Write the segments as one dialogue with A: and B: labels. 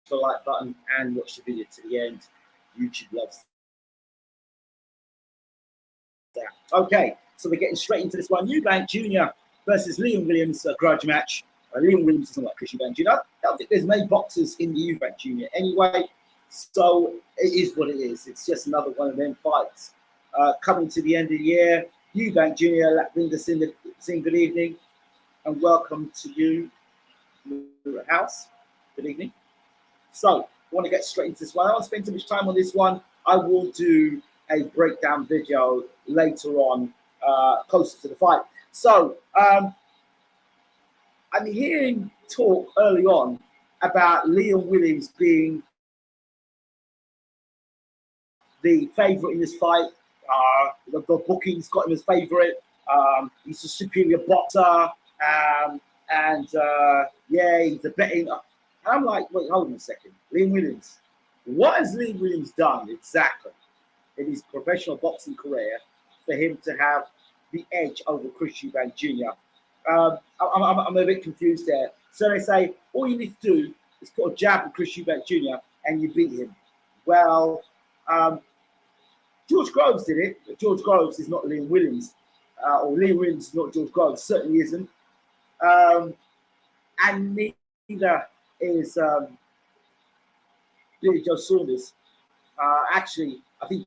A: the like button and watch the video to the end. YouTube loves that. Okay, so we're getting straight into this one. Eubank Jr. versus Liam Williams, grudge match. Liam Williams isn't like Chris Eubank Jr. I don't think there's many boxers in the Eubank Jr. anyway, so it is what it is. It's just another one of them fights. Coming to the end of the year, Eubank Jr. Linda Singh, good evening and welcome to you, your house. Good evening. So, I want to get straight into this one. I don't want to spend too much time on this one. I will do a breakdown video later on, closer to the fight. So, I'm hearing talk early on about Liam Williams being the favourite in this fight. The bookings got him as favourite. He's a superior boxer. Yeah, he's a betting. I'm like, wait, hold on a second. Liam Williams. What has Liam Williams done exactly in his professional boxing career for him to have the edge over Chris Eubank Jr.? I'm a bit confused there. So they say, all you need to do is put a jab at Chris Eubank Jr. and you beat him. Well, George Groves did it, but George Groves is not Liam Williams. Or Liam Williams is not George Groves, certainly isn't. And neither is Billy Joe Saunders. Actually, I think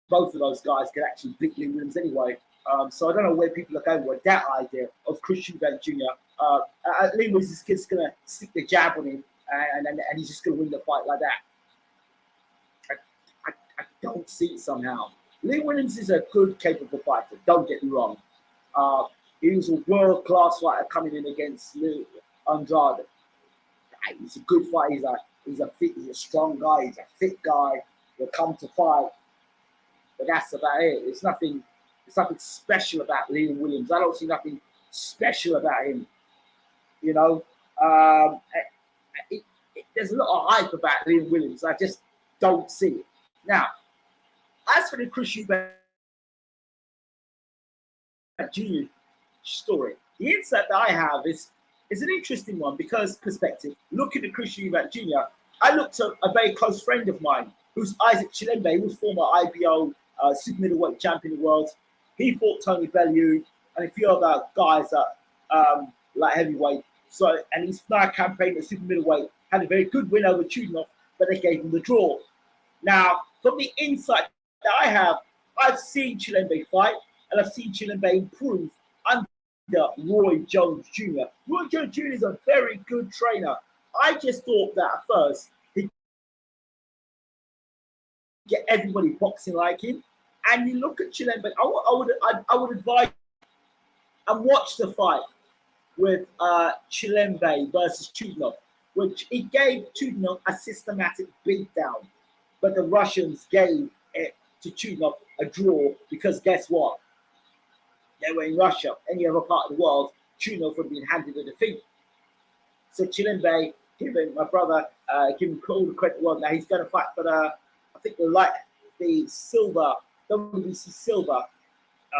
A: both of those guys could actually beat Liam Williams anyway. So I don't know where people are going with that idea of Chris Eubank Jr. Liam Williams is just going to stick the jab on him and he's just going to win the fight like that. I don't see it somehow. Liam Williams is a good, capable fighter. Don't get me wrong. He was a world-class fighter coming in against Andrade. He's a good fighter. He's a strong guy. He's a fit guy. He'll come to fight. But that's about it. It's nothing special about Liam Williams. I don't see nothing special about him. You know, there's a lot of hype about Liam Williams. I just don't see it. Now, as for the Chris Eubank Jr. story, the insight that I have is an interesting one because perspective. Looking at Chris Eubank Jr., I looked at a very close friend of mine who's Isaac Chilembe, who was former IBO super middleweight champion of the world. He fought Tony Bellew and a few other guys at light heavyweight. So, and he's now campaigned at super middleweight, had a very good win over Chudinov, but they gave him the draw. Now, from the insight that I have, I've seen Chilembe fight and I've seen Chilembe improve under Roy Jones Jr. Roy Jones Jr. is a very good trainer. I just thought that at first he'd get everybody boxing like him. And you look at Chilembe, I would advise and watch the fight with Chilembe versus Chudinov, which he gave Chudinov a systematic beatdown. But the Russians gave it to Chudinov a draw because guess what? They were in Russia. Any other part of the world, Chudinov would have been handed a defeat. So Chilembe, my brother, give him all the credit in the world. Now he's going to fight for the silver, WBC silver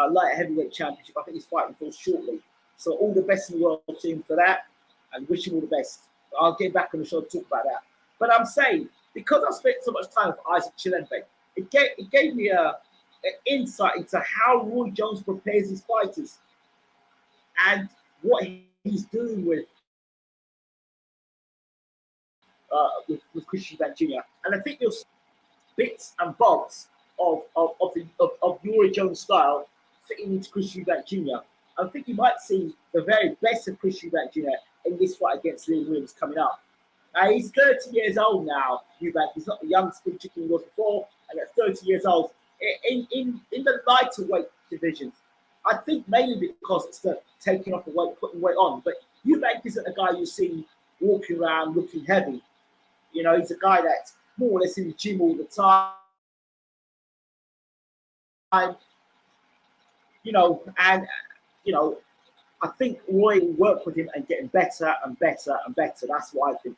A: light heavyweight championship. I think he's fighting for shortly. So all the best in the world to him for that, and wish him all the best. I'll get back on the show to talk about that. But I'm saying, because I spent so much time with Isaac Chilembe, it gave me an insight into how Roy Jones prepares his fighters and what he's doing with Chris Eubank Jr. And I think there's bits and bobs of Roy Jones' style fitting into Chris Eubank Jr. I think you might see the very best of Chris Eubank Jr. in this fight against Liam Williams coming up. He's 30 years old now, Eubank. He's not the young spring chicken he was before, and at 30 years old, in the lighter weight divisions, I think mainly because it's the taking off the weight, putting weight on. But Eubank isn't a guy you see walking around looking heavy. You know, he's a guy that's more or less in the gym all the time. I think Roy will work with him and getting better and better and better. That's what I think.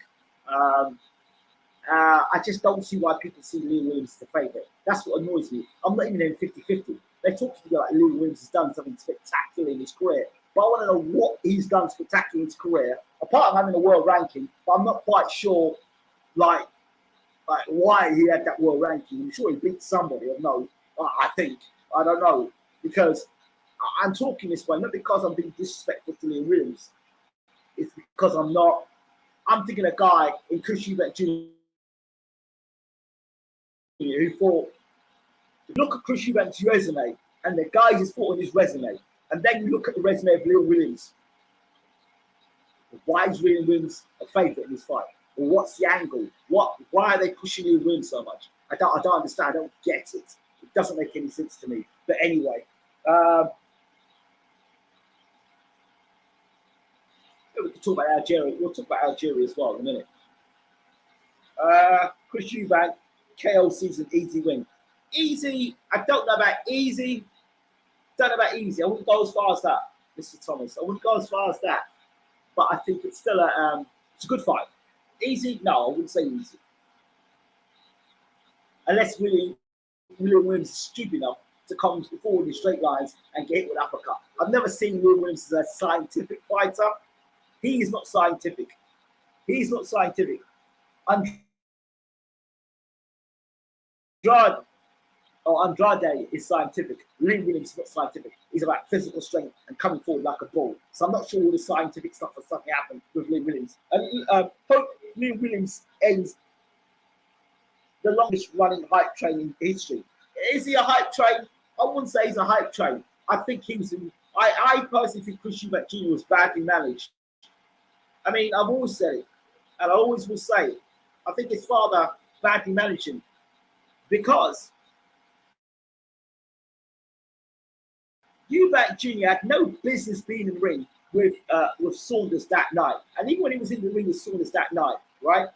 A: I just don't see why people see Liam Williams as the favourite. That's what annoys me. I'm not even in 50-50. They talk to me like Liam Williams has done something spectacular in his career. But I want to know what he's done spectacular in his career, apart from having a world ranking, but I'm not quite sure, like why he had that world ranking. I'm sure he beat somebody, or no, I think. I don't know. Because I'm talking this way, not because I'm being disrespectful to Leon Williams. It's because I'm thinking a guy in Chris Eubank Jr. who fought. Look at Chris Eubank's resume and the guys he's fought on his resume. And then you look at the resume of Leon Williams. Why is Leon Williams a favourite in this fight? Or what's the angle? Why are they pushing Leon Williams so much? I don't understand. I don't get it. It doesn't make any sense to me. But anyway, we can talk about Algeria. We'll talk about Algeria as well in a minute. Chris Eubank, KO season, easy win. Easy. I don't know about easy. Don't know about easy. I wouldn't go as far as that, Mr. Thomas. I wouldn't go as far as that. But I think it's still it's a good fight. Easy? No, I wouldn't say easy. Unless William Williams is stupid enough to come forward in straight lines and get hit with an uppercut. I've never seen William Williams as a scientific fighter. He is not scientific. He's not scientific. Andrade is scientific. William Williams is not scientific. He's about physical strength and coming forward like a bull. So I'm not sure all the scientific stuff has suddenly happened with William Williams. William Williams ends the longest running hype train in history. Is he a hype train? I wouldn't say he's a hype train. I think he was. I personally think Chris Eubank Jr. was badly managed. I mean, I've always said it, and I always will say it. I think his father badly managed him because Eubank Jr. had no business being in the ring with Saunders that night. And even when he was in the ring with Saunders that night, right?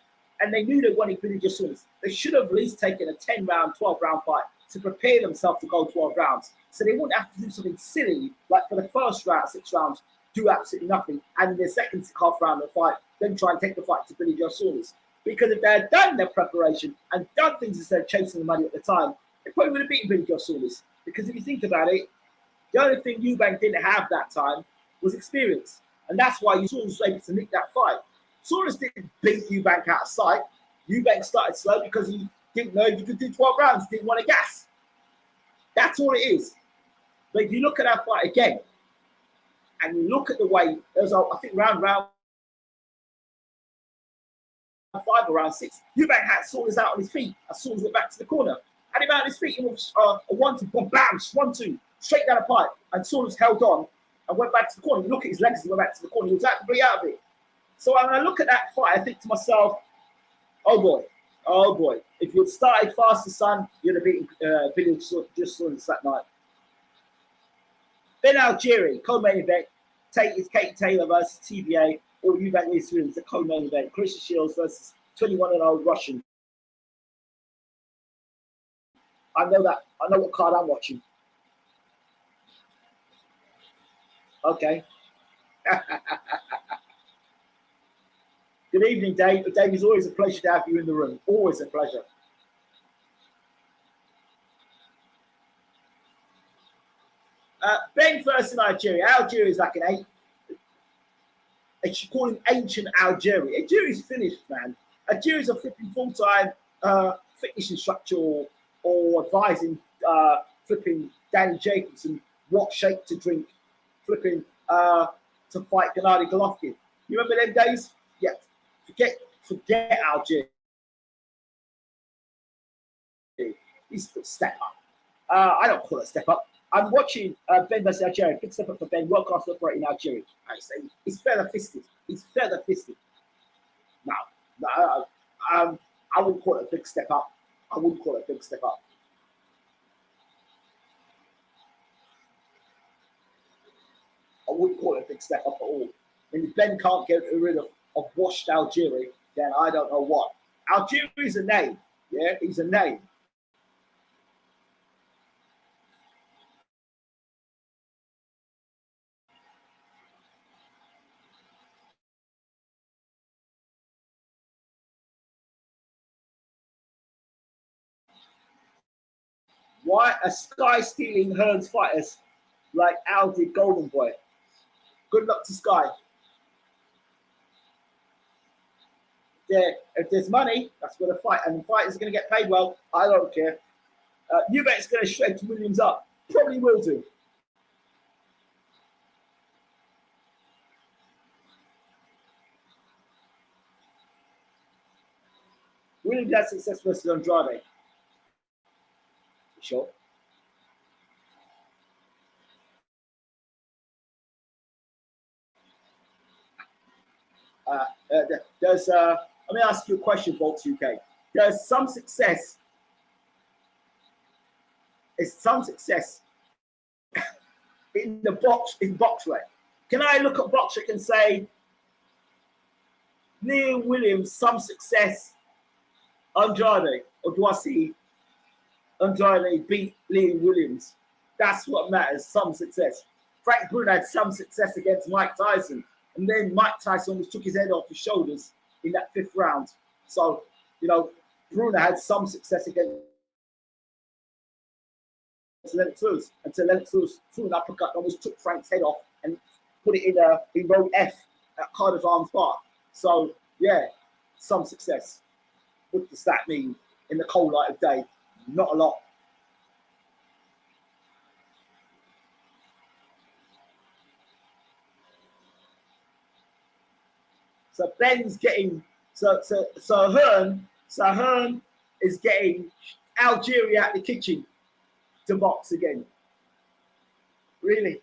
A: And they knew they wanted Billy Joe Saunders, they should have at least taken a 10-round, 12-round fight to prepare themselves to go 12 rounds. So they wouldn't have to do something silly, like for the first round, 6 rounds, do absolutely nothing. And in the second half round of the fight, then try and take the fight to Billy Joe Saunders. Because if they had done their preparation and done things instead of chasing the money at the time, they probably would have beaten Billy Joe Saunders. Because if you think about it, the only thing Eubank didn't have that time was experience. And that's why you Saunders was able to nick that fight. Saunders didn't beat Eubank out of sight. Eubank started slow because he didn't know if he could do 12 rounds, didn't want to gas. That's all it is. But if you look at that fight again, and you look at the way, there was, I think, round 5 or round 6, Eubank had Saunders out on his feet, and Saunders went back to the corner. Had him out on his feet, it was a 1-2, boom, bam, 1-2, straight down the pipe, and Saunders held on and went back to the corner. You look at his legs, he went back to the corner. He was absolutely out of it. So when I look at that fight, I think to myself, oh boy, if you'd started faster, son, you'd have beaten Billy just Saunders that night. Then Algeria, co-main event, Kate Taylor versus TBA, or Eubank Williams, the co-main event, Christian Shields versus 21-year-old Russian. I know what card I'm watching. Okay. Good evening, Dave. Dave, it's always a pleasure to have you in the room. Always a pleasure. Ben first in Algeria. Algeria is like an 8. They should call him ancient Algeria. Algeria's finished, man. Algeria's a flipping full-time fitness instructor or advising flipping Danny Jacobson what shake to drink, flipping to fight Gennady Golovkin. You remember them days? Yeah. Forget Algeria. He's a step up. I don't call it a step up. I'm watching Ben versus Algeria. Big step up for Ben. World class operator in Algeria. I say he's feather fisted. No, I wouldn't call it a big step up. I wouldn't call it a big step up. I wouldn't call it a big step up at all. And if Ben can't get rid of washed Algeria, then I don't know what. Algeria is a name. Yeah, he's a name. Why a Sky stealing Hearns fighters like Al did Golden Boy? Good luck to Sky. if there's money, that's where the fight, and the fighters are going to get paid well. I don't care. Eubank's going to shake Williams up. Probably will do. Williams had success versus Andrade. Sure. Let me ask you a question, Volts UK. There's some success. Is some success in the boxrec? Can I look at boxrec and say, Liam Williams, some success, Andrade, or do I see Andrade beat Liam Williams? That's what matters. Some success. Frank Bruno had some success against Mike Tyson. And then Mike Tyson almost took his head off his shoulders in that 5th round. So, you know, Bruno had some success against Lennox Lewis until Lennox Lewis threw an uppercut and almost took Frank's head off and put it in row F at Cardiff Arms Park. So, yeah, some success. What does that mean in the cold light of day? Not a lot. So Ben's getting Hearn is getting Algeria out the kitchen to box again. Really?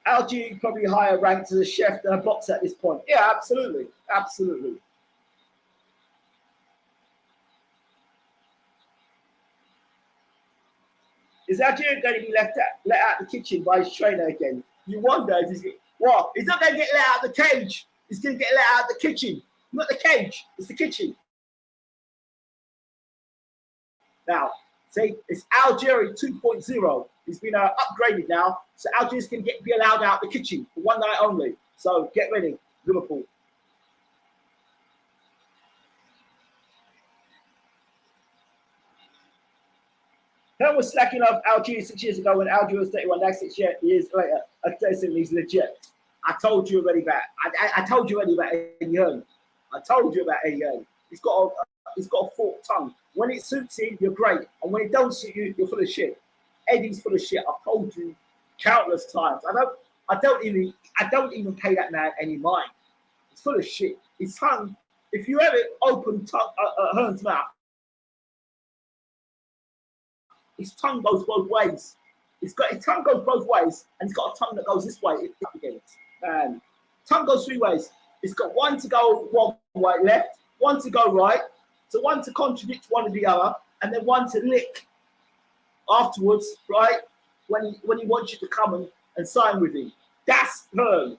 A: Algeria probably higher ranked as a chef than a boxer at this point. Yeah, absolutely. Absolutely. Is Algeria going to be let out the kitchen by his trainer again? You wonder if he's what? He's not going to get let out of the cage. He's going to get let out of the kitchen. Not the cage. It's the kitchen. Now, see, it's Algeria 2.0. He's been upgraded now. So Algeria's going to be allowed out the kitchen for one night only. So get ready, Liverpool. Hearn was slacking off Algeria 6 years ago when Algeria was 31. Now 6 years later, I tell you he's legit. I told you already about. I told you already about Eddie Hearn. I told you about Eddie Hearn. He's got a forked tongue. When it suits him, you're great, and when it don't suit you, you're full of shit. Eddie's full of shit. I've told you countless times. I don't even pay that man any mind. He's full of shit. His tongue. If you ever open Hearn's mouth, his tongue goes both ways. His tongue goes both ways, and he's got a tongue that goes this way. Tongue goes 3 ways. It's got one to go one way left, one to go right, so one to contradict one of the other, and then one to lick afterwards, right? When he wants you to come and sign with him. That's Hearn.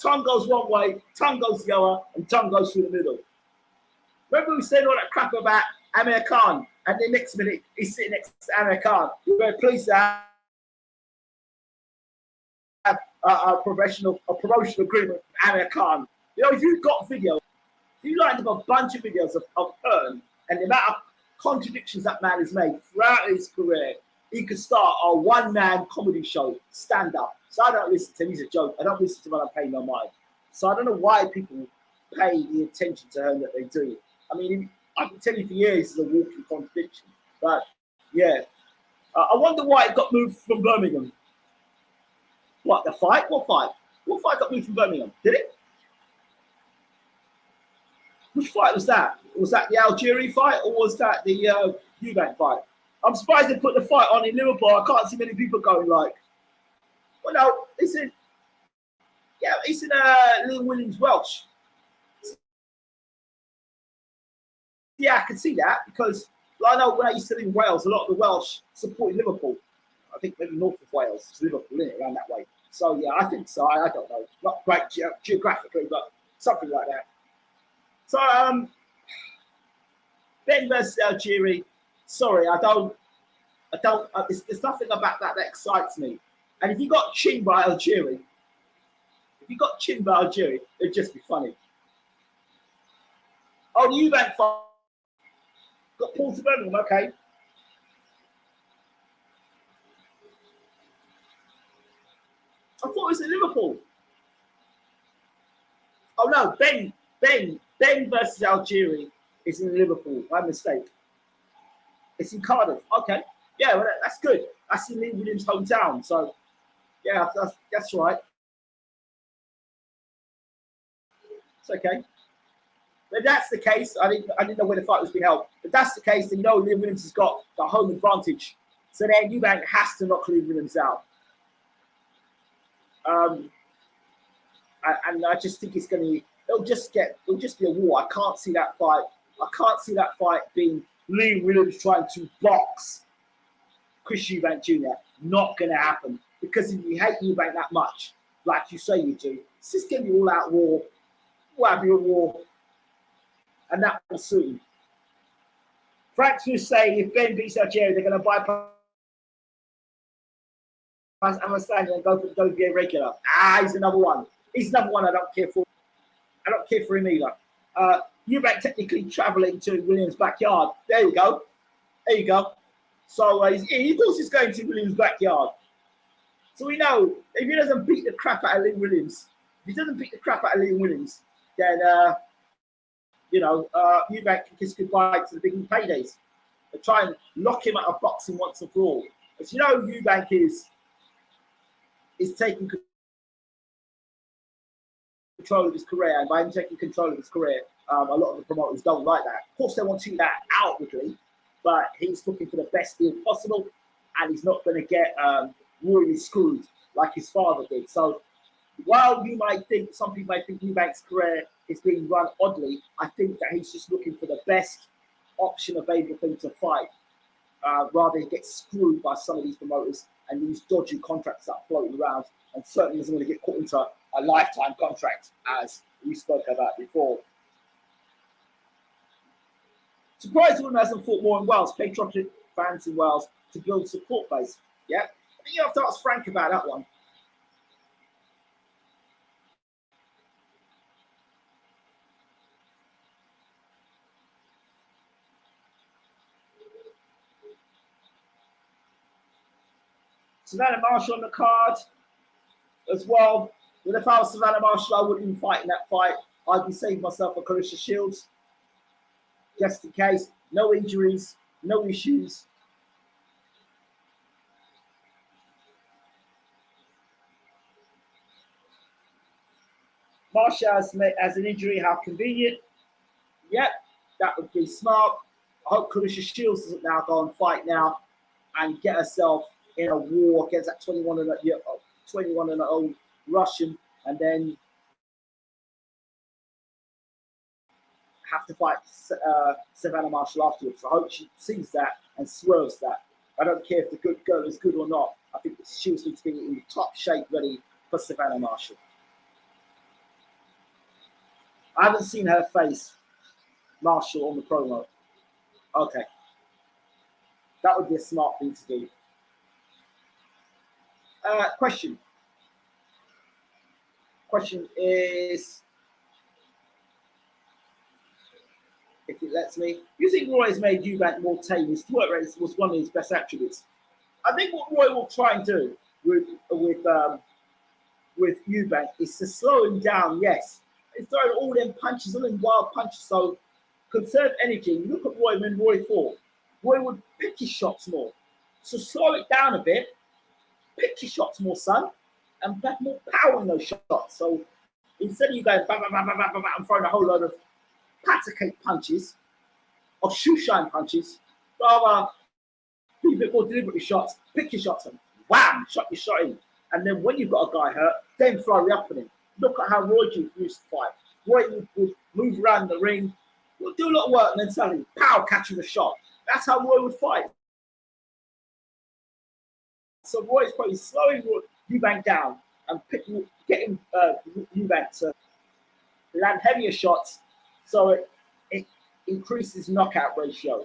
A: Tongue goes one way, tongue goes the other, and tongue goes through the middle. Remember we said all that crap about Amir Khan, and the next minute he's sitting next to Amir Khan. We're very pleased to have a promotional agreement with Amir Khan. You know, if you've got videos, if you lined up a bunch of videos of Hearn and the amount of contradictions that man has made throughout his career, he could start a one-man comedy show, stand-up. So I don't listen to him, he's a joke. I don't listen to him when I pay no mind. So I don't know why people pay the attention to Hearn that they do. I mean, I can tell you for years he's a walking contradiction. But, yeah. I wonder why it got moved from Birmingham. What, the fight? What fight? What fight got moved from Birmingham? Did it? Which fight was that? Was that the Algeria fight or was that the Eubank fight? I'm surprised they put the fight on in Liverpool. I can't see many people going like, well, no, it's in Liam Williams Welsh. Yeah, I can see that because I know when I used to live in Wales, a lot of the Welsh supported Liverpool. I think maybe north of Wales, it's Liverpool, isn't it, around that way. So, yeah, I think so. I don't know. Not great geographically, but something like that. So, Ben versus Algeria. Sorry, there's nothing about that excites me. And if you got chinned by Algeria, it'd just be funny. Oh, the Eubank fight got pulled to Birmingham, okay. I thought it was in Liverpool. Oh no, Ben versus Algeria is in Liverpool. My mistake. It's in Cardiff. Okay, yeah, well, that's good. That's in Lee Williams' hometown. So yeah, that's right. It's okay. If that's the case, I didn't know where the fight was being held. If that's the case, then you know Lee Williams has got the home advantage. So then Eubank has to knock Lee Williams out. And I just think it's going to be, it'll just be a war. I can't see that fight. I can't see that fight being Lee Williams trying to box Chris Eubank Jr. Not going to happen, because if you hate Eubank that much, like you say you do, it's just going to be all out war. Will be a war, and that will suit him. Frank's who say if Ben beats Algeria, they're going to bypass Amistad and go for the WBA regular. He's another one. He's another one I don't care for. I don't care for him either. Eubank technically travelling to Williams' backyard. There you go. There you go. So of course he's going to Williams' backyard. So we know if he doesn't beat the crap out of Lee Williams, then Eubank can kiss goodbye to the big paydays. They try and lock him out of boxing once and for all. As you know, Eubank is taking control of his career, and by him taking control of his career, a lot of the promoters don't like that. Of course, they want to do that outwardly, but he's looking for the best deal possible, and he's not going to get royally screwed like his father did. So while some people might think Eubank's career is being run oddly, I think that he's just looking for the best option available for him to fight, rather than get screwed by some of these promoters and these dodgy contracts that are floating around, and certainly doesn't want to get caught into a lifetime contract, as we spoke about before. Surprised Willem hasn't fought more in Wales. Patriotic fans in Wales to build support base. Yeah, I think you have to ask Frank about that one. Savannah Marshall on the card as well. But if I was Savannah Marshall, I wouldn't even fight in that fight. I'd be saving myself a Clarissa Shields, just in case. No injuries, no issues. Marshall has an injury. How convenient. Yep, that would be smart. I hope Clarissa Shields doesn't now go and fight now and get herself in a war against that 21 and 0 Russian, and then have to fight Savannah Marshall afterwards. I hope she sees that and swerves that. I don't care if the good girl is good or not. I think she needs to be in top shape, ready for Savannah Marshall. I haven't seen her face Marshall on the promo. Okay. That would be a smart thing to do. Question is, if it lets me, you think Roy has made Eubank more tame? His threat rate was one of his best attributes. I think what Roy will try and do with Eubank is to slow him down. Yes, he's throwing all them punches, all them wild punches. So conserve energy. You look at Roy when Roy fought. Roy would pick his shots more. So slow it down a bit. Pick your shots more, son, and have more power in those shots. So instead of you going bam, bam, bam, bam, bam, bam, and throwing a whole load of patter cake punches or shoe shine punches, rather be a bit more deliberate with shots. Pick your shots and wham, shot your shot in. And then when you've got a guy hurt, then flurry up on him. Look at how Roy used to fight. Roy would move around the ring, would do a lot of work, and then suddenly, pow, catching a shot. That's how Roy would fight. So Roy's probably slowing Eubank down and getting Eubank to land heavier shots, so it increases knockout ratio,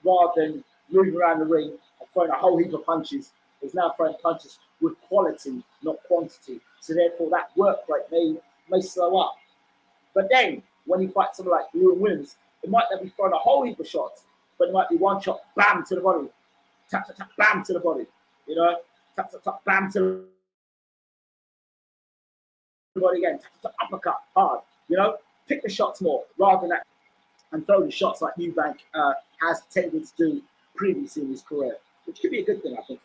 A: rather than moving around the ring and throwing a whole heap of punches. He's now throwing punches with quality, not quantity. So therefore, that work rate may slow up. But then, when he fights someone like Lewin Williams, it might not be throwing a whole heap of shots, but it might be one shot, bam, to the body, tap, tap, tap, bam, to the body. You know, tap, tap, tap, bam, to body again, to uppercut hard, you know, pick the shots more rather than that and throw the shots like Eubank has tended to do previously in his career, which could be a good thing, I think.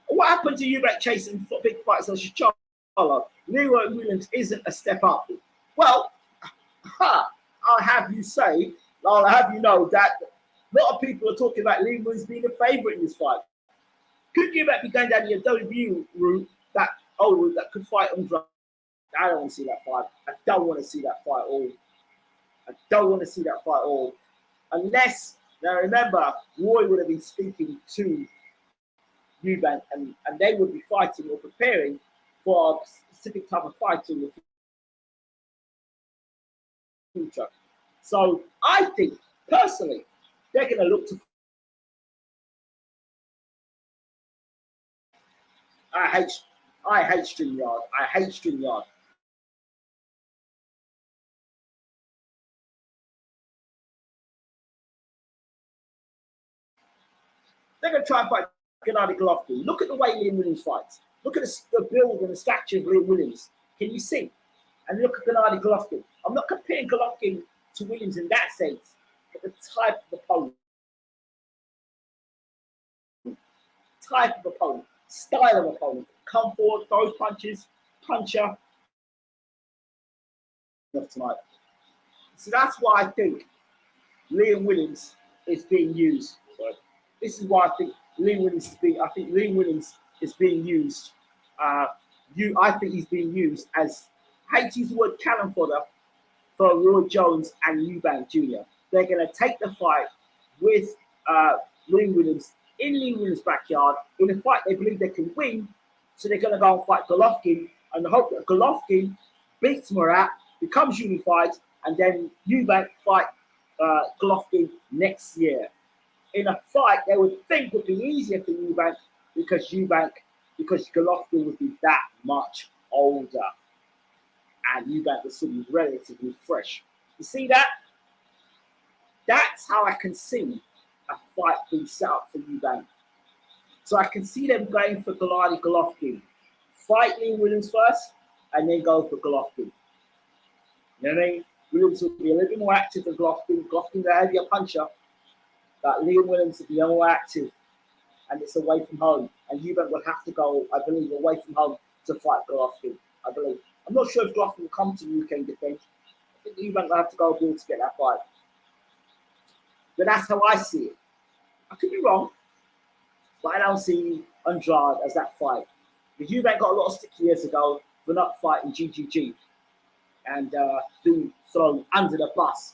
A: What happened to Eubank chasing big fights such as Charlo? Leroy Williams isn't a step up. Well, I'll have you know that a lot of people are talking about Leroy Williams being a favourite in this fight. Could Eubank be going down the WBU route, that could fight Andrade? I don't want to see that fight. I don't want to see that fight at all. Unless, now remember, Roy would have been speaking to Eubank and they would be fighting or preparing for a specific type of fight in the future. So I think, personally, they're going to look to. I hate StreamYard. I hate StreamYard. They're going to try and fight Gennady Golovkin. Look at the way Liam Williams fights. Look at the build and the stature of Liam Williams. Can you see? And look at Gennady Golovkin. I'm not comparing Golovkin to Williams in that sense, but the type of opponent. Style of opponent. Come forward, throws punches, puncher. Tonight. So that's why I think Liam Williams is being used. This is why I think Liam Williams is being. I think Liam Williams is being used. I think he's being used as, I hate to use the word cannon fodder for Roy Jones and Eubank Jr. They're going to take the fight with Liam Williams in Liam Williams' backyard in a fight they believe they can win. So they're going to go and fight Golovkin and hope that Golovkin beats Murat, becomes unified, and then Eubank fight Golovkin next year. In a fight they would think would be easier for Eubank because Golovkin would be that much older. And Eubank was still be relatively fresh. You see that? That's how I can see a fight being set up for Eubank. So I can see them going for Gennady Golovkin. Fight Liam Williams first, and then go for Golovkin. You know what I mean? Williams will be a little bit more active than Golovkin. Golovkin's a heavier puncher. But Liam Williams will be more active, and it's away from home. And Eubank will have to go, I believe, away from home to fight Golovkin. I believe. I'm not sure if Golovkin will come to UK and defend. I think Eubank will have to go abroad to get that fight. But that's how I see it. I could be wrong, but I don't see Andrade as that fight. Because Eubank got a lot of stick years ago for not fighting GGG and being thrown under the bus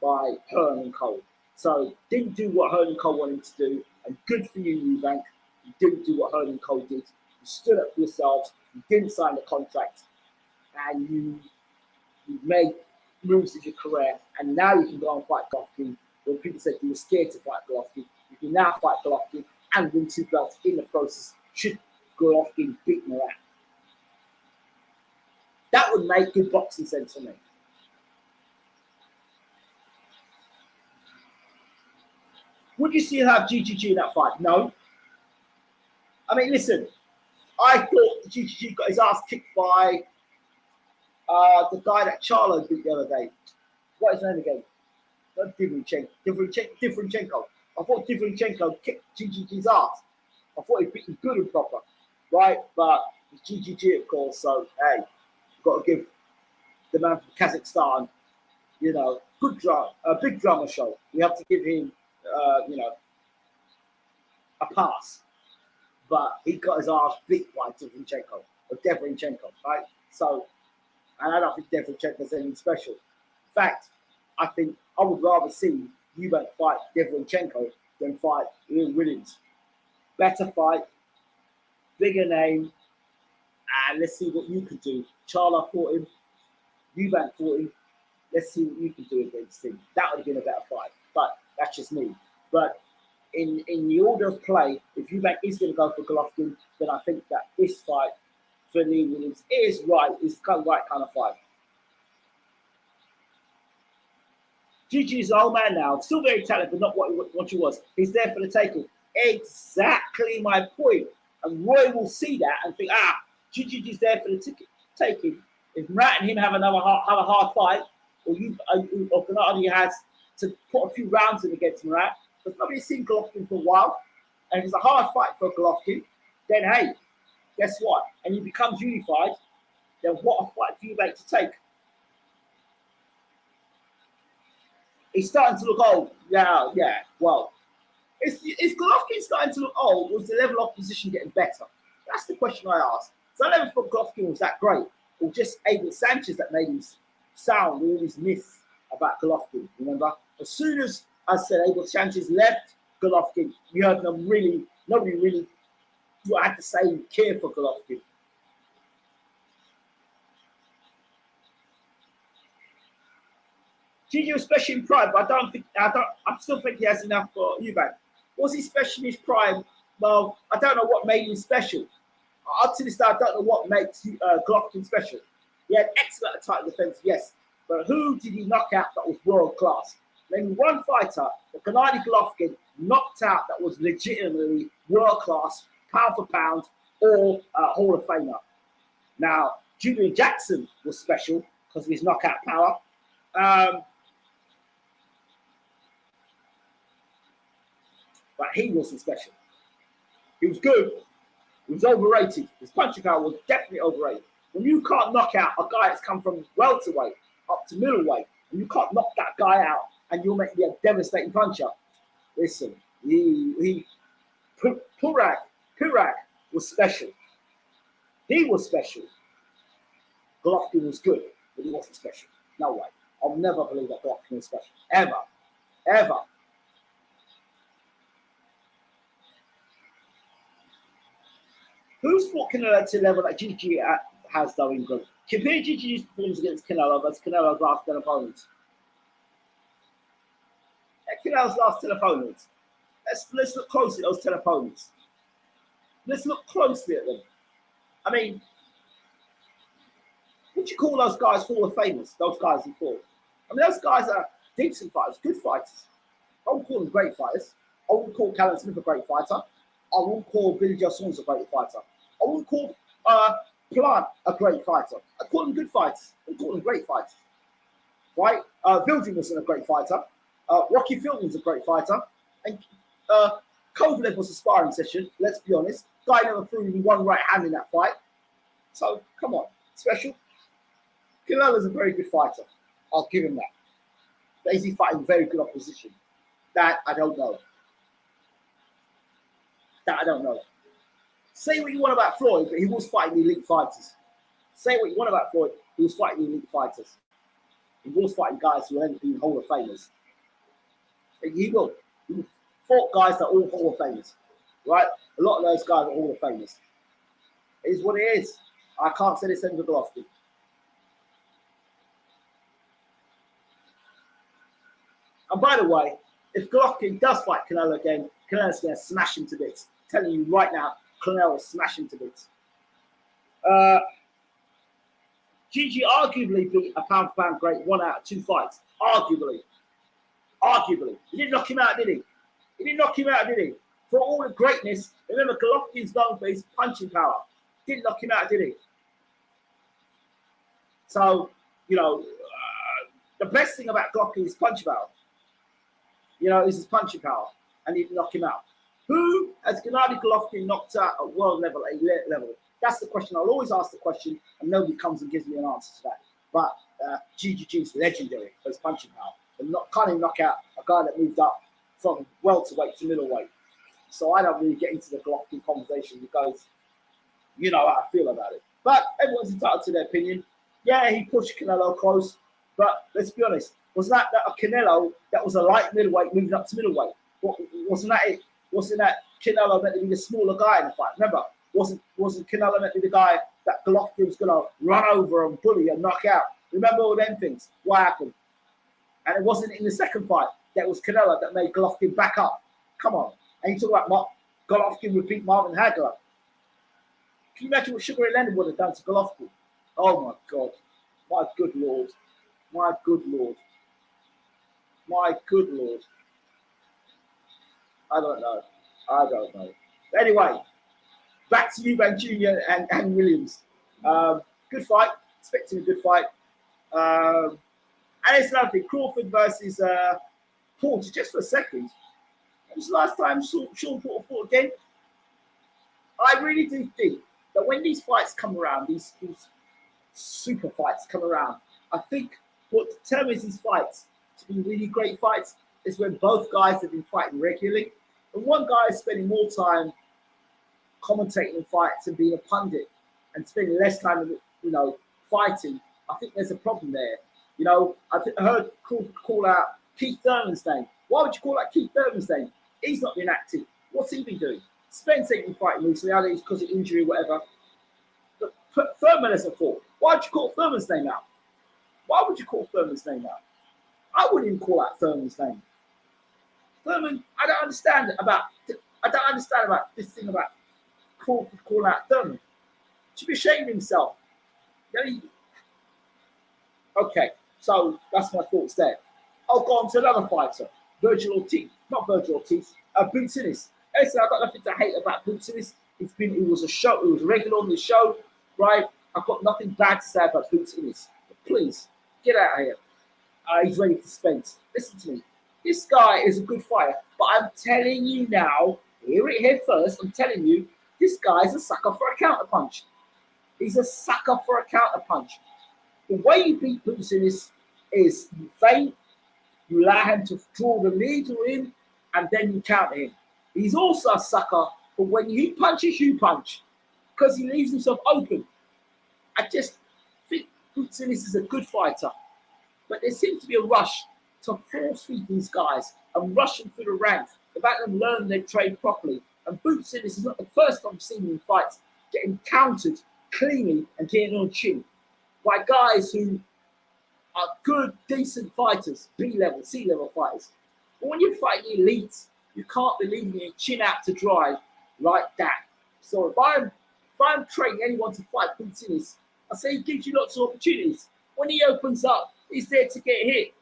A: by Hearn and Cole. So didn't do what Hearn and Cole wanted to do, and good for you, Eubank. You didn't do what Hearn and Cole did. You stood up for yourselves. You didn't sign the contract, and you made moves in your career. And now you can go and fight Golovkin. When people said you were scared to fight Golovkin, you can now fight Golovkin and win 2 belts in the process. Should Golovkin beat Murat? That would make good boxing sense for me. Would you still have GGG in that fight? No. I mean, listen, I thought GGG got his ass kicked by the guy that Charlo beat the other day. What is his name again? Not Differenchenko. I thought Differenchenko kicked GGG's ass. I thought he beat him good and proper, right? But it's GGG, of course, so hey, you've got to give the man from Kazakhstan, you know, a big drama show. We have to give him, you know, a pass. But he got his ass beat by Differenchenko, right? So, and I don't think Differenchenko's anything special. In fact, I think I would rather see Eubank fight Differenchenko than fight Liam Williams. Better fight, bigger name, and let's see what you can do. Charlo fought him, Eubank fought him. Let's see what you can do against him. That would have been a better fight, but that's just me. But in the order of play, if Eubank is going to go for Golovkin, then I think that this fight for Liam Williams is the right kind of fight. GG is an old man now, still very talented, but not what he was. He's there for the taking. Exactly my point. And Roy will see that and think, GG's there for the taking. If Murat and him have a hard fight, or Gennady has to put a few rounds in against Murat, because nobody's seen Golovkin for a while, and if it's a hard fight for Golovkin, then hey, guess what? And he becomes unified, then what a fight for Eubank to take. He's starting to look old. Yeah, well, is Golovkin starting to look old, or is the level of opposition getting better? That's the question I asked. So I never thought Golovkin was that great, or just Abel Sanchez that made him sound all these myths about Golovkin. Remember, as soon as I said Abel Sanchez left Golovkin, you heard nobody really had the same care for Golovkin. Gigi was special in prime, but I still think he has enough for Eubank. Was he special in his prime? Well, I don't know what made him special. Up to this day, I don't know what makes Golovkin special. He had excellent title defense, yes, but who did he knock out that was world class? Name one fighter that Gennady Golovkin knocked out that was legitimately world class, pound for pound, or Hall of Famer. Now, Julian Jackson was special because of his knockout power. But he wasn't special. He was good. He was overrated. His punching power was definitely overrated. When you can't knock out a guy that's come from welterweight up to middleweight, and you can't knock that guy out, and you'll make me a devastating puncher. Listen, Purak was special. He was special. Golovkin was good, but he wasn't special. No way. I'll never believe that Golovkin was special. Ever. Ever. Who's fought Canelo to the level that Gigi has though in England? Compare Gigi's performance against Canelo versus Canelo's last 10 opponents. Canelo's last 10 opponents. Let's look closely at those 10 opponents. Let's look closely at them. I mean, would you call those guys Hall of Famers? Those guys he fought. I mean, those guys are decent fighters, good fighters. I wouldn't call them great fighters. I wouldn't call Callum Smith a great fighter. I wouldn't call Billy Joe Saunders a great fighter. I wouldn't call Plant a great fighter. I'd call them good fighters. I'd call them great fighters. Right? Vildrin wasn't a great fighter. Rocky Fielding's a great fighter. And Kovalev was a sparring session, let's be honest. Guy never threw even one right hand in that fight. So, come on. Special. Canelo's a very good fighter. I'll give him that. But is he fighting very good opposition? That I don't know. Say what you want about Floyd, but he was fighting elite fighters. Say what you want about Floyd, he was fighting elite fighters. He was fighting guys who ended up being Hall of Famers. He will. He fought guys that are all Hall of Famers. Right? A lot of those guys are Hall of Famers. It is what it is. I can't say the same for Golovkin. And by the way, if Golovkin does fight Canelo again, Canelo's going to smash him to bits. I'm telling you right now, Canelo will smash him to bits. Gigi arguably beat a pound-for-pound great 1 out of 2 fights. Arguably. He didn't knock him out, did he? For all the greatness, remember Golovkin's known for his punching power. Didn't knock him out, did he? So, the best thing about Golovkin is punching power. Is his punching power. And he didn't knock him out. Who has Gennady Golovkin knocked out at world level, elite level? That's the question. I'll always ask the question, and nobody comes and gives me an answer to that. But GGG's legendary for his punching power. And can't even knock out a guy that moved up from welterweight to middleweight. So I don't really get into the Golovkin conversation because you know how I feel about it. But everyone's entitled to their opinion. Yeah, he pushed Canelo close, but let's be honest. Was that a Canelo that was a light middleweight moving up to middleweight? Wasn't that it? Wasn't that Canelo meant to be the smaller guy in the fight? Remember, wasn't Canelo meant to be the guy that Golovkin was going to run over and bully and knock out? Remember all them things? What happened? And it wasn't in the second fight that was Canelo that made Golovkin back up. Come on. And you talk about Golovkin would beat Marvin Hagler. Can you imagine what Sugar Ray Leonard would have done to Golovkin? Oh my God. My good Lord. My good Lord. My good Lord. I don't know. Anyway, back to Eubank Jr. and Williams. Good fight. expecting a good fight. And it's another thing. Crawford versus Porter. Just for a second. When was the last time Sean Porter fought again? I really do think that when these fights come around, these super fights come around, I think what determines these fights to be really great fights is when both guys have been fighting regularly. And one guy is spending more time commentating fights and being a pundit and spending less time, fighting. I think there's a problem there. I heard call out Keith Thurman's name. Why would you call out Keith Thurman's name? He's not been active. What's he been doing? Spence ain't been fighting recently. I think it's because of injury or whatever. But Thurman hasn't fought. Why would you call Thurman's name out? Why would you call Thurman's name out? I wouldn't even call out Thurman's name. Thurman, I don't understand about this thing about call out Thurman. He should be ashamed of himself. Okay, so that's my thoughts there. I'll go on to another fighter, Virgil Ortiz. Not Virgil Ortiz, Boots Ennis. Listen, I've got nothing to hate about Boots Ennis. It was a show, it was regular on the show, right? I've got nothing bad to say about Boots Ennis. But please, get out of here. He's ready for Spence. Listen to me. This guy is a good fighter, but I'm telling you now, hear it here first, I'm telling you, this guy's a sucker for a counterpunch. He's a sucker for a counterpunch. The way you beat Boots Ennis is you feint, you allow him to draw the leader in, and then you counter him. He's also a sucker for when he punches, you punch, because he leaves himself open. I just think Boots Ennis is a good fighter, but there seems to be a rush to force feed these guys and rush them through the ranks without them learning their trade properly. And Boots Ennis is not the first time I've seen him in fights getting countered cleanly and getting on chin by guys who are good, decent fighters, B-level, C-level fighters. But when you're fighting elites, you can't be leaving your chin out to dry like that. So if I'm training anyone to fight Boots Ennis, I say he gives you lots of opportunities. When he opens up, he's there to get hit.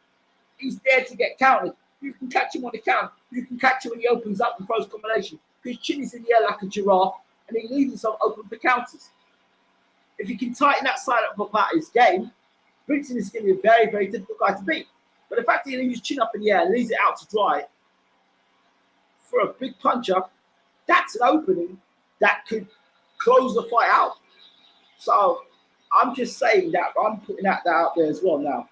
A: He's there to get countered. You can catch him on the count. You can catch him when he opens up and throws combination. His chin is in the air like a giraffe, and he leaves himself open for counters. If he can tighten that side up about his game, Boots Ennis is going to be a very, very difficult guy to beat. But the fact that he leaves his chin up in the air and leaves it out to dry for a big puncher, that's an opening that could close the fight out. So I'm just saying that. I'm putting that out there as well now.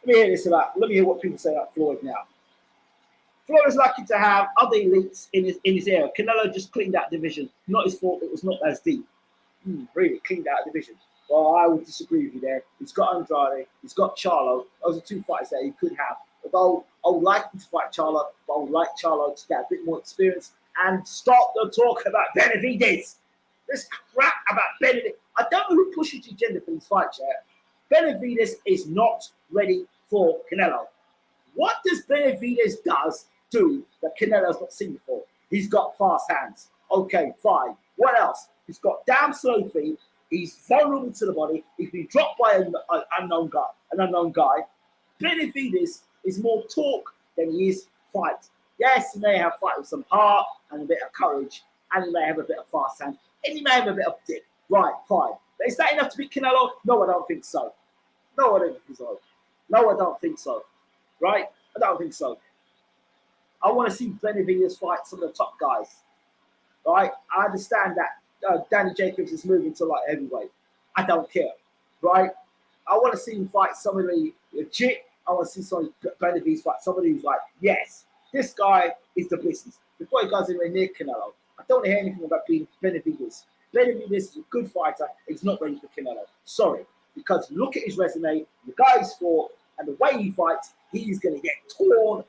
A: Let me hear what people say about Floyd now. Floyd is lucky to have other elites in his area. Canelo just cleaned that division. Not his fault. It was not as deep. Really cleaned out division. Well, I would disagree with you there. He's got Andrade. He's got Charlo. Those are two fighters that he could have. Although I would like him to fight Charlo, but I would like Charlo to get a bit more experience and stop the talk about Benavidez. This crap about Benavidez. I don't know who pushes the agenda for these fights yet. Benavidez is not ready for Canelo. What does Benavidez do that Canelo's not seen before? He's got fast hands. Okay, fine. What else? He's got damn slow feet. He's vulnerable to the body. He's been dropped by an unknown guy. Benavidez is more talk than he is fight. Yes, he may have fight with some heart and a bit of courage, and he may have a bit of fast hands, and he may have a bit of dick. Right, fine. But is that enough to beat Canelo? No, I don't think so. No, I don't think so. Right? I don't think so. I want to see Benavidez fight some of the top guys. Right? I understand that Danny Jacobs is moving to like heavyweight. I don't care. Right? I want to see him fight somebody legit. I want to see Benavidez fight somebody who's like, yes, this guy is the business. Before he goes anywhere near Canelo, I don't want to hear anything about being Benavidez. Benavidez is a good fighter. He's not ready for Canelo. Sorry. Because look at his resume, the guy he's fought, and the way he fights, he's going to get torn.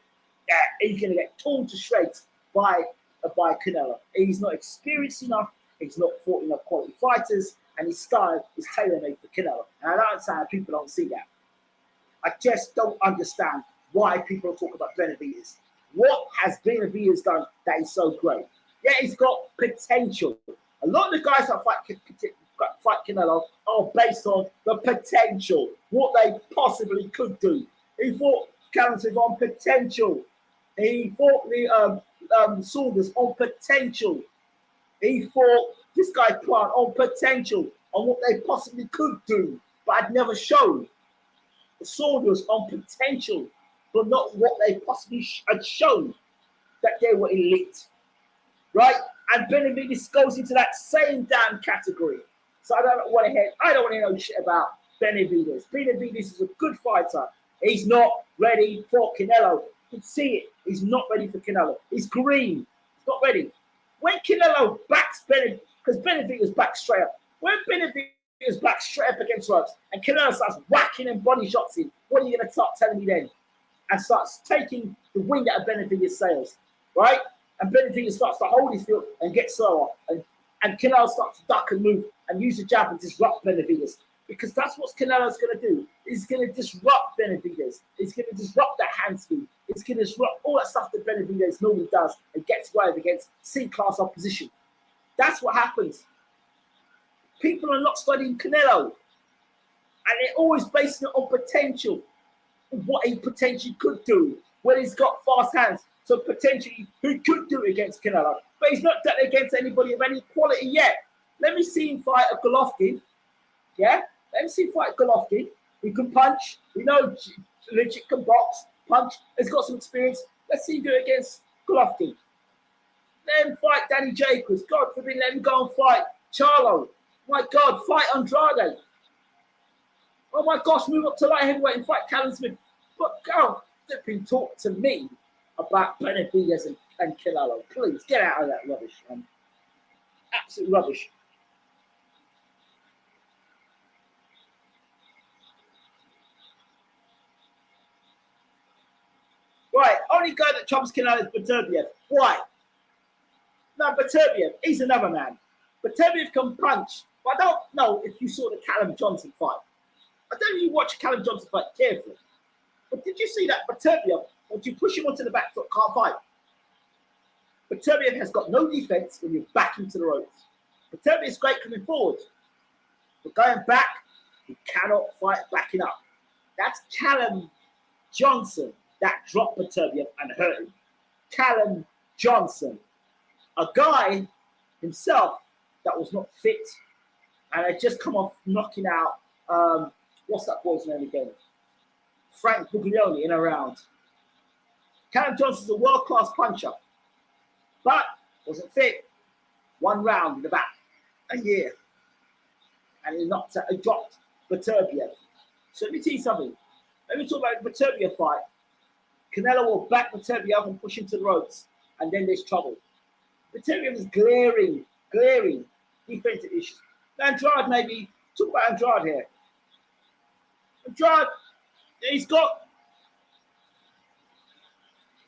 A: He's going to get torn to shreds by Canelo. He's not experienced enough. He's not fought enough quality fighters, and his style is tailor-made for Canelo. And I don't understand how people don't see that. I just don't understand why people talk about Benavidez. What has Benavidez done that is so great? Yeah, he's got potential. A lot of the guys that fight Canelo are based on the potential, what they possibly could do. He fought Callum on potential. He fought the Saunders on potential. He fought this guy Plant on potential. on what they possibly could do, but had never shown. The sword was on potential, but not what they possibly had shown that they were elite, right? And Benavidez goes into that same damn category. So I don't want to hear no shit about Benavidez. Benavidez is a good fighter. He's not ready for Canelo. You can see it. He's not ready for Canelo. He's green. He's not ready. When Canelo backs Benavidez, because Benavidez back straight up. When Benavidez back straight up against ropes and Canelo starts whacking and body shots in, what are you going to start telling me then? And starts taking the wind out of Benavidez' sails, right? And Benavidez starts to hold his field and get slower. And Canelo starts to duck and move and use the jab and disrupt Benavidez. Because that's what Canelo's going to do. He's going to disrupt Benavidez. He's going to disrupt that hand speed. He's going to disrupt all that stuff that Benavidez normally does and gets away with against C-class opposition. That's what happens. People are not studying Canelo. And they're always basing it on potential. What he potentially could do when he's got fast hands. So potentially he could do it against Canelo. But he's not done it against anybody of any quality yet. Let me see him fight a Golovkin. Yeah? Let me see him fight Golovkin. He can punch. We know legit can box, punch. He's got some experience. Let's see him do it against Golovkin. Let him fight Danny Jacobs. God forbid, let him go and fight Charlo. My God, fight Andrade. Oh my gosh, move up to light heavyweight and fight Callum Smith. But go flipping talk to me about Benavidez and Canelo. Please get out of that rubbish, man. Absolute rubbish. Right, only guy that trumps Canelo is Beterbiev. Why? Now, Beterbiev, he's another man. Beterbiev can punch. But I don't know if you saw the Callum Johnson fight. I don't know if you watch Callum Johnson fight carefully. But did you see that Beterbiev, once you push him onto the back foot, can't fight? Beterbiev has got no defense when you back him to the ropes. Beterbiev is great coming forward. But going back, he cannot fight backing up. That's Callum Johnson that dropped Beterbiev and hurt him. Callum Johnson. A guy himself that was not fit and had just come off knocking out, what's that boy's name again? Frank Buglioni in a round. Callum Johnson's a world-class puncher, but wasn't fit. One round in the back, a year. And he dropped Beterbiev. So let me tell you something. Let me talk about the Beterbiev fight. Canelo will back Beterbiev and push him to the ropes, and then there's trouble. Beterbiev is glaring defensive issues. Andrade, maybe talk about Andrade here. Andrade, he's got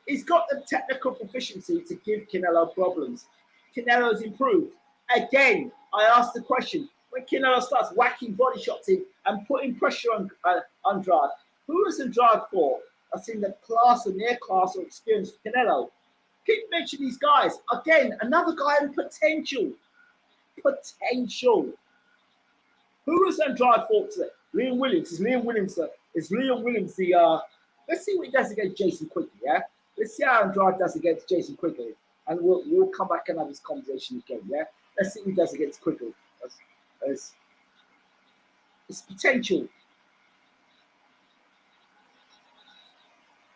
A: the technical proficiency to give Canelo problems. Canelo's improved. Again, I asked the question, when Canelo starts whacking body shots in and putting pressure on Andrade, who is Andrade for? I've seen the class and their class of experience for Canelo. Keep mentioning these guys. Again, another guy with potential. Potential. Who is Andrade for today? Liam Williams. Is Liam Williams the let's see what he does against Jason Quigley, yeah? Let's see how Andrade does against Jason Quigley. And we'll come back and have this conversation again, yeah? Let's see what he does against Quigley. It's potential.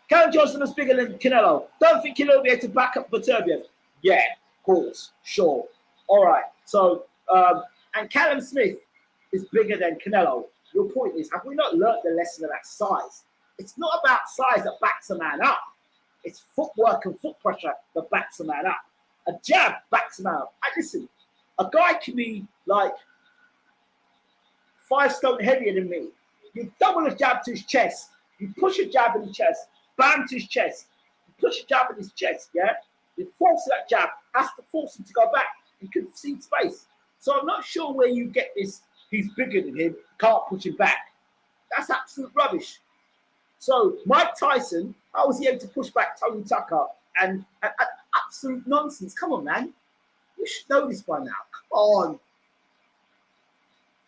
A: Callum Johnson is bigger than Canelo. Don't think Canelo will be able to back up Beterbiev. Yeah, of course, sure. All right. So, and Callum Smith is bigger than Canelo. Your point is, have we not learnt the lesson of that size? It's not about size that backs a man up. It's footwork and foot pressure that backs a man up. A jab backs a man up. And listen, a guy can be like 5 stone heavier than me. You double a jab to his chest. You push a jab in his chest. Bam to his chest. You push a jab in his chest, yeah? You force that jab. Has to force him to go back. You can see space. So I'm not sure where you get this, he's bigger than him, can't push him back. That's absolute rubbish. So Mike Tyson, how was he able to push back Tony Tucker? And absolute nonsense. Come on, man. You should know this by now. Come on.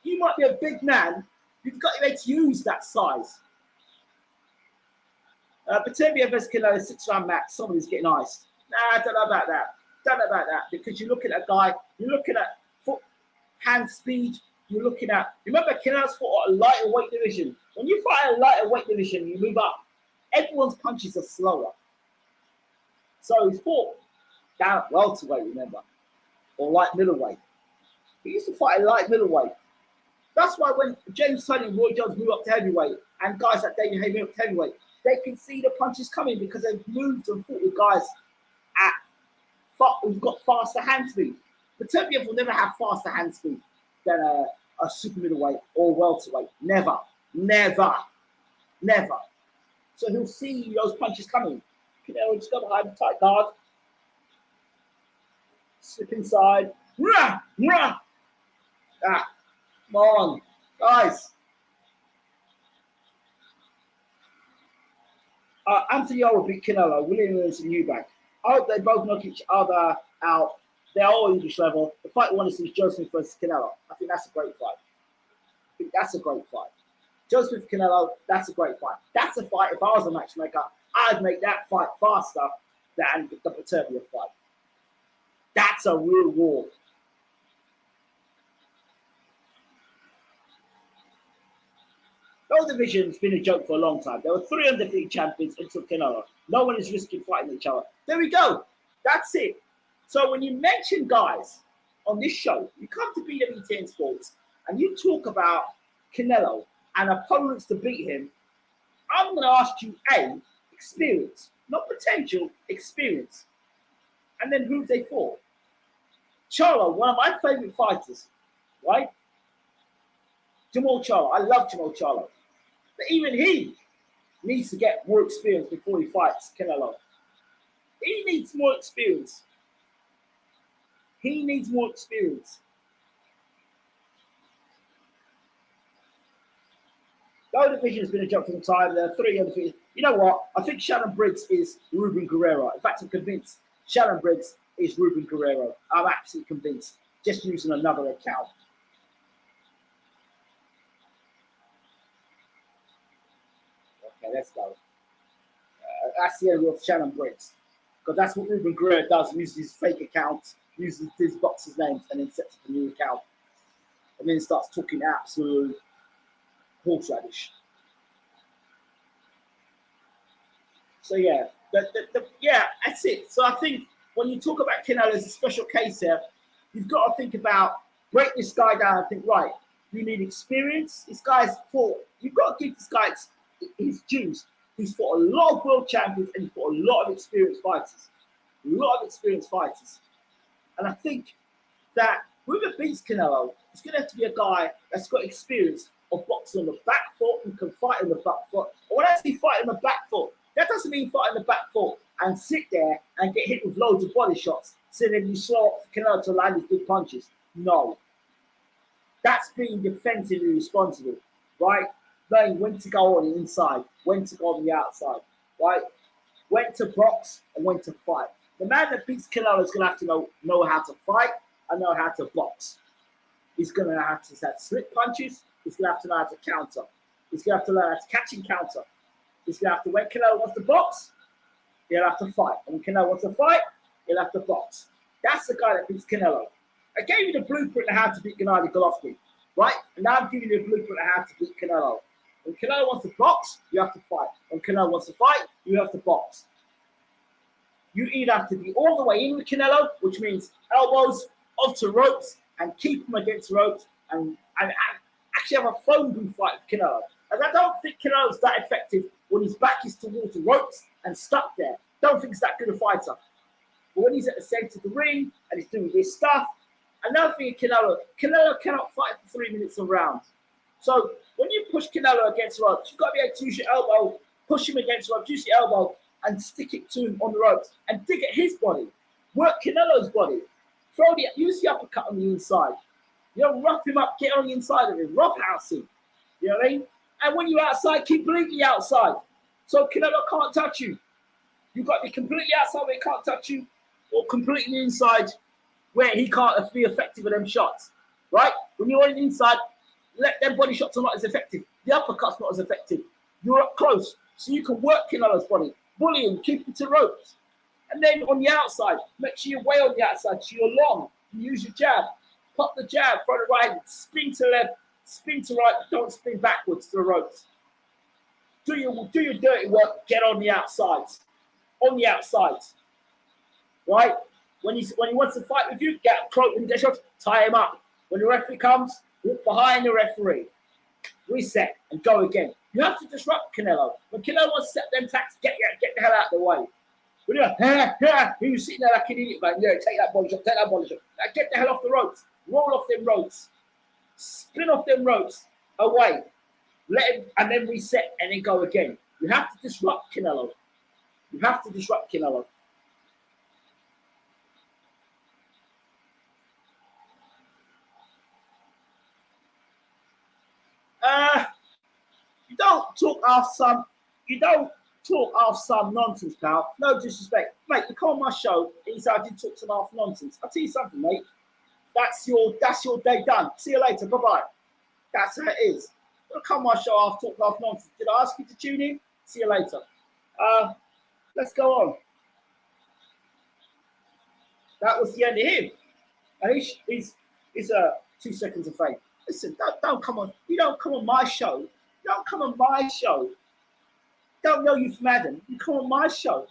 A: You might be a big man. You've got to be able to use that size. Beterbiev vs Canelo 6-round match. Somebody's getting iced. Nah, I don't know about that. Don't know about that. Because you look at that guy, you look at that foot, hand speed, you're looking at. Remember, Canelo's fought a lighter weight division. When you fight a lighter weight division, you move up. Everyone's punches are slower. So he's fought down at welterweight, remember, or light middleweight. He used to fight a light middleweight. That's why when James Toney and Roy Jones move up to heavyweight, and guys like David Hay move up to heavyweight, they can see the punches coming because they've moved and fought with guys who've got faster hand speed. Potapiev will never have faster hand speed than a super middleweight or welterweight. Never. So he'll see those punches coming. Canelo just go behind the tight guard, slip inside. Come on, guys. Anthony Owl beat Canelo, Willams and Eubank. I hope they both knock each other out. They're all English level. The fight we want to see is Joe Smith versus Canelo. I think that's a great fight. Joe Smith Canelo, that's a great fight. That's a fight. If I was a matchmaker, I'd make that fight faster than the Potapiev fight. That's a real war. No division's been a joke for a long time. There were 3 undefeated champions until Canelo. No one is risking fighting each other. There we go. That's it. So when you mention guys on this show, you come to BWTM Sports and you talk about Canelo and opponents to beat him, I'm going to ask you, A, experience, not potential, experience. And then who they fought. Charlo, one of my favorite fighters, right? Jamal Charlo. I love Jamal Charlo. But even he needs to get more experience before he fights Canelo. He needs more experience. No division has been a joke for the time. There are 3 undefeated. You know what? I think Shannon Briggs is Ruben Guerrero. In fact, I'm convinced Shannon Briggs is Ruben Guerrero. I'm absolutely convinced. Just using another account. Okay, let's go. That's the area of Shannon Briggs. Because that's what Ruben Guerrero does. He uses his fake account, uses his boxers' names, and then sets up a new account. And then starts talking absolute horseradish. So yeah, yeah, that's it. So I think when you talk about Canelo as a special case here, you've got to think about, break this guy down and think, right, you need experience. This guy's fought. You've got to give this guy his dues. He's fought a lot of world champions and he's fought a lot of experienced fighters. And I think that whoever beats Canelo, it's going to have to be a guy that's got experience of boxing on the back foot and can fight on the back foot. And when I say fight on the back foot, that doesn't mean fight on the back foot and sit there and get hit with loads of body shots so then you slow up Canelo to land his big punches. No. That's being defensively responsible, right? Knowing when to go on the inside, when to go on the outside, right? When to box and when to fight. The man that beats Canelo is going to have to know how to fight and know how to box. He's going to have to have slip punches. He's going to have to know how to counter. He's going to have to learn how to catch and counter. He's going to have to, when Canelo wants to box, he'll have to fight. And when Canelo wants to fight, he'll have to box. That's the guy that beats Canelo. I gave you the blueprint on how to beat Gennady Golovkin, right? And now I'm giving you the blueprint on how to beat Canelo. When Canelo wants to box, you have to fight. When Canelo wants to fight, you have to box. You either have to be all the way in with Canelo, which means elbows onto ropes and keep him against ropes and actually have a phone booth fight with Canelo. And I don't think Canelo's that effective when his back is towards the ropes and stuck there. Don't think he's that good a fighter. But when he's at the center of the ring and he's doing this stuff, another thing, Canelo cannot fight for 3 minutes a round. So when you push Canelo against ropes, you've got to be able to use your elbow, push him against ropes, use your elbow, and stick it to him on the ropes and dig at his body. Work Canelo's body. Use the uppercut on the inside. You know, rough him up, get on the inside of him, roughhouse him. You know what I mean? And when you're outside, completely outside. So Canelo can't touch you. You've got to be completely outside where he can't touch you, or completely inside where he can't be effective with them shots. Right? When you're on the inside, them body shots are not as effective. The uppercut's not as effective. You're up close, so you can work Canelo's body, bully him, keep him to ropes. And then on the outside, make sure you're way on the outside, so you're long. You use your jab, pop the jab, throw the right, spin to left, spin to right, don't spin backwards to the ropes. Do your dirty work, get on the outsides. On the outsides. Right? When he wants to fight with you, get close and get shots, tie him up. When the referee comes, look behind the referee. Reset and go again. You have to disrupt Canelo. When Canelo wants to set them attacks, get the hell out of the way. When you're sitting there like an idiot, man. Yeah, take that body shot, take that body shot. Now get the hell off the ropes. Roll off them ropes. Spin off them ropes away. Let him, and then reset and then go again. You have to disrupt Canelo. You have to disrupt Canelo. You don't talk off some nonsense, pal. No disrespect. Mate, you come on my show and you say I did talk some half nonsense. I'll tell you something, mate. That's your day done. See you later. Bye-bye. That's how it is. Don't come on my show half talk half nonsense. Did I ask you to tune in? See you later. Let's go on. That was the end of him. And he's 2 seconds of fame. Listen, don't come on. You don't come on my show. You don't come on my show. Don't know you from Adam. You come on my show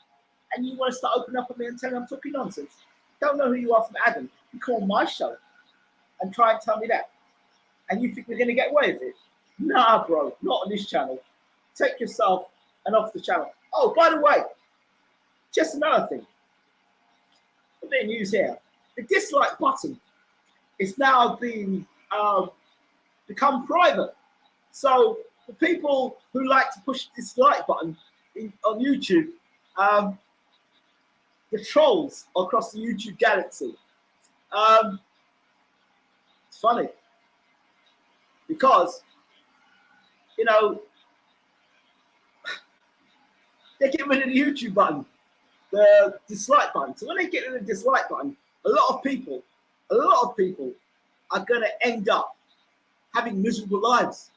A: and you want to start opening up at me and telling me I'm talking nonsense. Don't know who you are from Adam. You come on my show and try and tell me that. And you think we're going to get away with it? Nah, bro. Not on this channel. Take yourself and off the channel. Oh, by the way, just another thing. A bit of news here. The dislike button is now being become private. So the people who like to push the dislike button on YouTube, the trolls across the YouTube galaxy, it's funny because, you know, they get rid of the YouTube button, the dislike button. So when they get rid of the dislike button, a lot of people are going to end up having miserable lives.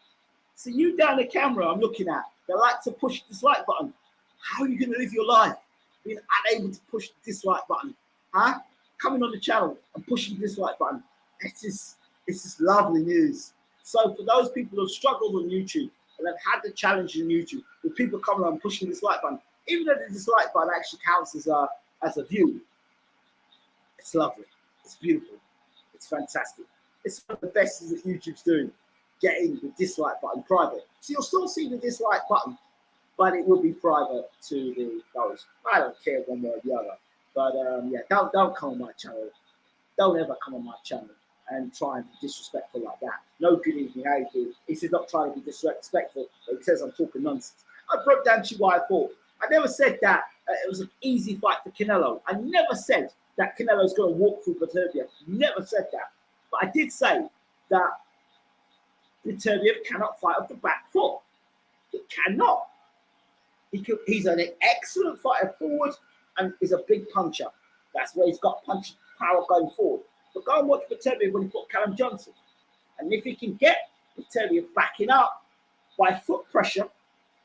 A: So you down the camera I'm looking at, they like to push the dislike button. How are you going to live your life being unable to push the dislike button? Huh? Coming on the channel and pushing the dislike button. It's just lovely news. So for those people who have struggled on YouTube and have had the challenge in YouTube with people coming on and pushing the dislike button, even though the dislike button actually counts as a view, it's lovely. It's beautiful. It's fantastic. It's one of the best things that YouTube's doing, getting the dislike button private. So you'll still see the dislike button, but it will be private to those. I don't care one way or the other. But yeah, don't come on my channel. Don't ever come on my channel and try and be disrespectful like that. No good evening, how you doing? He says not trying to be disrespectful, but he says I'm talking nonsense. I broke down to you why I thought. I never said that it was an easy fight for Canelo. I never said that Canelo's going to walk through Beterbiev. Never said that. But I did say that Beterbiev cannot fight off the back foot. He cannot. He's an excellent fighter forward and is a big puncher. That's where he's got punch power going forward. But go and watch Beterbiev when he fought Callum Johnson. And if he can get Beterbiev backing up by foot pressure,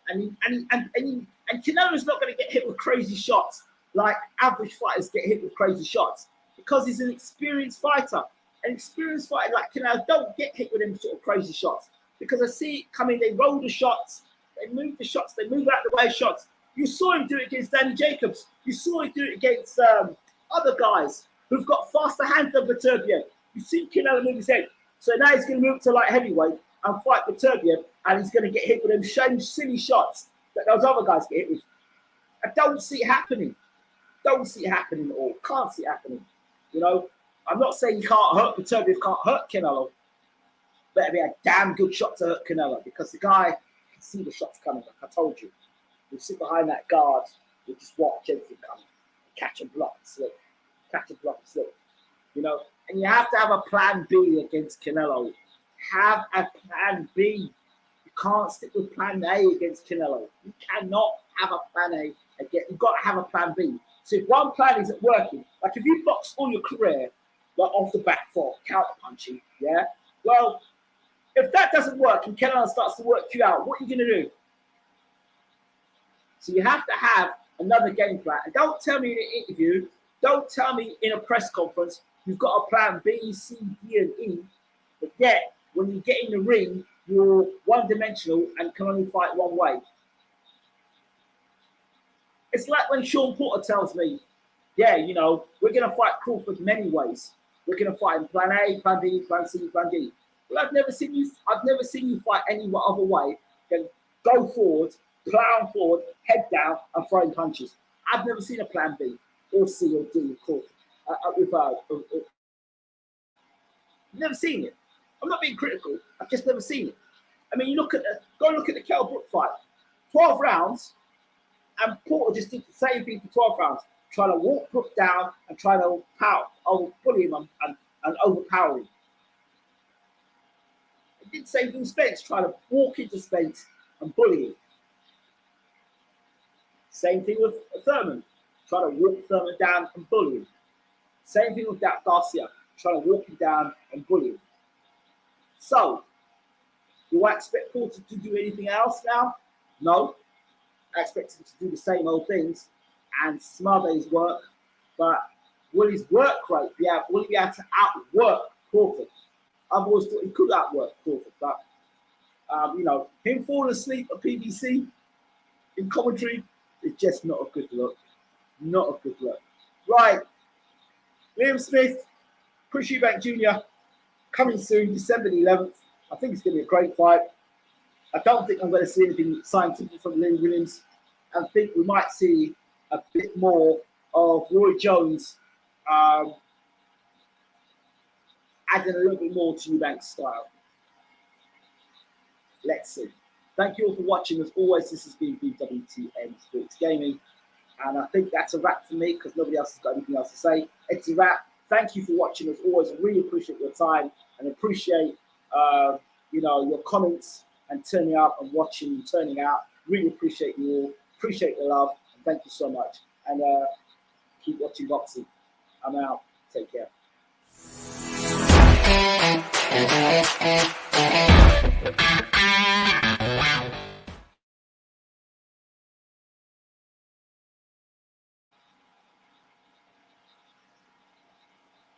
A: and Canelo's not going to get hit with crazy shots like average fighters get hit with crazy shots because he's an experienced fighter. An experienced fighter like Canelo don't get hit with them sort of crazy shots because I see it coming. They roll the shots, they move the shots, they move out the way shots. You saw him do it against Danny Jacobs. You saw him do it against other guys who've got faster hands than Beterbiev. You see Canelo move his head. So now he's going to move to light heavyweight and fight Beterbiev, and he's going to get hit with them same silly shots that those other guys get hit with. I don't see it happening. Don't see it happening at all. Can't see it happening. You know, I'm not saying you can't hurt Beterbiev, can't hurt Canelo. Better be a damn good shot to hurt Canelo because the guy can see the shots coming. Like I told you, we sit behind that guard, we just watch everything coming, catch and block, slip, catch and block, slip. You know, and you have to have a plan B against Canelo. Have a plan B. You can't stick with plan A against Canelo. You cannot have a plan A again. You've got to have a plan B. So if one plan isn't working, like if you box all your career, like off the back foot, counter punching, yeah? Well, if that doesn't work and Canelo starts to work you out, what are you going to do? So you have to have another game plan. And don't tell me in an interview, don't tell me in a press conference, You've got a plan B, C, D, and E, but yet when you get in the ring, you're one-dimensional and can only fight one way. It's like when Sean Porter tells me, yeah, you know, we're going to fight Crawford many ways. We're going to fight in plan A, plan B, plan C, plan D. Well, I've never seen you fight any other way than go forward, plow forward, head down, and throwing punches. I've never seen a plan B or C or D, of course. Never seen it. I'm not being critical. I've just never seen it. I mean, go and look at the Kell Brook fight. 12 rounds, and Porter just did the same thing for 12 rounds, trying to walk Brook down and trying to bully him and overpower him. He did the same thing with Spence, trying to walk into Spence and bully him. Same thing with Thurman, trying to walk Thurman down and bully him. Same thing with that Garcia, trying to walk him down and bully him. So, do I expect Porter to do anything else now? No. I expect him to do the same old things and smother his work. But will his work rate will he be able to outwork Crawford? I've always thought he could outwork Crawford, but you know, him falling asleep at PBC in commentary is just not a good look. Not a good look. Right. Liam Smith, Chris Eubank Jr. coming soon, December the 11th. I think it's going to be a great fight. I don't think I'm going to see anything scientific from Lee Williams. I think we might see a bit more of Roy Jones adding a little bit more to Eubank's style. Let's see. Thank you all for watching. As always, this has been BWTM Sports Gaming. And I think that's a wrap for me because nobody else has got anything else to say. It's a wrap. Thank you for watching. As always, I really appreciate your time and appreciate you know, your comments and turning up and watching and turning out. Really appreciate you all. Appreciate the love. And thank you so much. And keep watching boxing. I'm out. Take care.